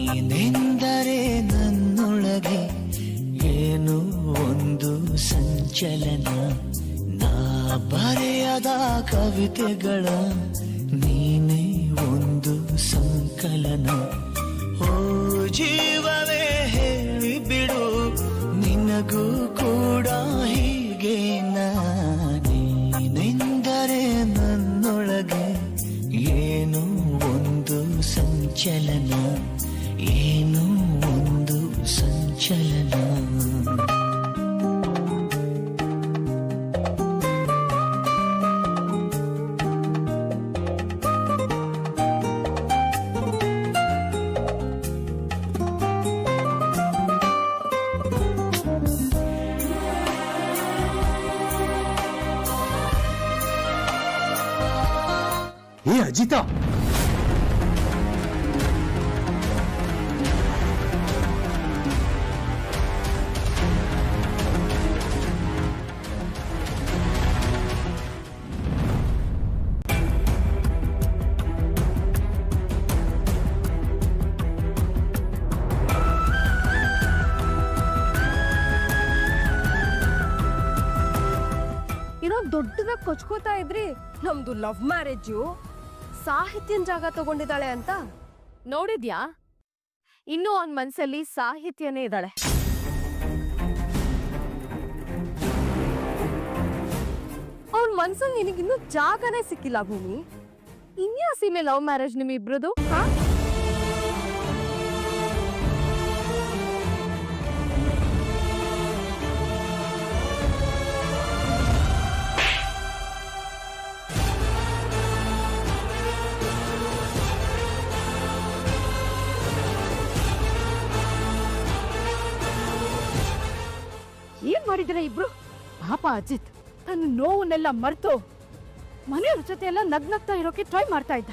ನೀನೆಂದರೆ ನನ್ನೊಳಗೆ ಏನು ಒಂದು ಸಂಚಲನ, ನಾ ಬರೆಯದ ಕವಿತೆಗಳ ನೀನೇ ಒಂದು ಸಂಕಲನ. ಓ ಜೀವವೇ ಹೇಳಿಬಿಡು, ನಿನಗೂ ಕೂಡ ಹೀಗೆ ನೀನೆಂದರೆ ನನ್ನೊಳಗೆ ಏನು ಒಂದು ಸಂಚಲನ, ಏನು ಒಂದು ಸಂಚಲನ. ಏ ಅಜಿತಾ, ಏನೋ ದೊಡ್ಡದಾಗ ಕೊಚ್ಕೋತಾ ಇದ್ರಿ. ನಮ್ದು ಲವ್ ಮ್ಯಾರೇಜು, ಸಾಹಿತ್ಯನ್ ಜಾಗ ತಗೊಂಡಿದ್ದಾಳೆ ಅಂತ ನೋಡಿದ್ಯಾ? ಇನ್ನೂ ಅವನ್ ಮನ್ಸಲ್ಲಿ ಸಾಹಿತ್ಯನೇ ಇದ್ದಾಳೆ. ಅವನ್ ಮನ್ಸಲ್ಲಿ ನಿನಗಿನ್ನೂ ಜಾಗನೇ ಸಿಕ್ಕಿಲ್ಲ ಭೂಮಿ. ಇನ್ಯಾ ಸೀಮೆ ಲವ್ ಮ್ಯಾರೇಜ್ ನಿಮ್ಮಿಬ್ರದು? ಏನ್ ಮಾಡಿದ್ರೆ ಇಬ್ರು? ಪಾಪ ಅಜಿತ್ ತನ್ನ ನೋವನ್ನೆಲ್ಲ ಮರ್ತು ಮನೆಯವ್ರ ಜೊತೆ ಎಲ್ಲ ನಗ್ನಗ್ತಾ ಇರೋಕೆ ಟ್ರೈ ಮಾಡ್ತಾ ಇದ್ದ.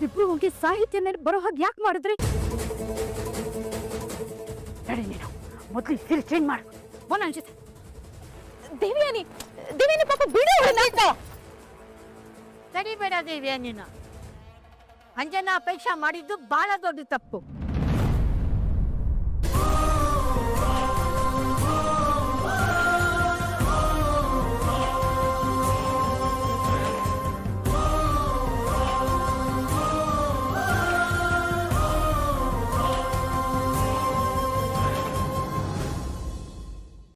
ಇಬ್ರು ಹೋಗಿ ಸಾಹಿತ್ಯನೇ ಬರೋ ಹಾಗೆ ಯಾಕೆ ಮಾಡಿದ್ರಿ? ನಡಿ ನೀನು ಮೊದ್ಲು ಸೀರೆ ಚೇಂಜ್ ಮಾಡು. ಬೋ ನನ್ನ ಜೊತೆ. ದೇವಿಯಾನಿ ಪಾಪ ಬಿಡು. ತಡಿಬೇಡ ದೇವಿಯ, ನೀನು ಅಂಜನಾ ಅಪೇಕ್ಷೆ ಮಾಡಿದ್ದು ಬಹಳ ದೊಡ್ಡ ತಪ್ಪು.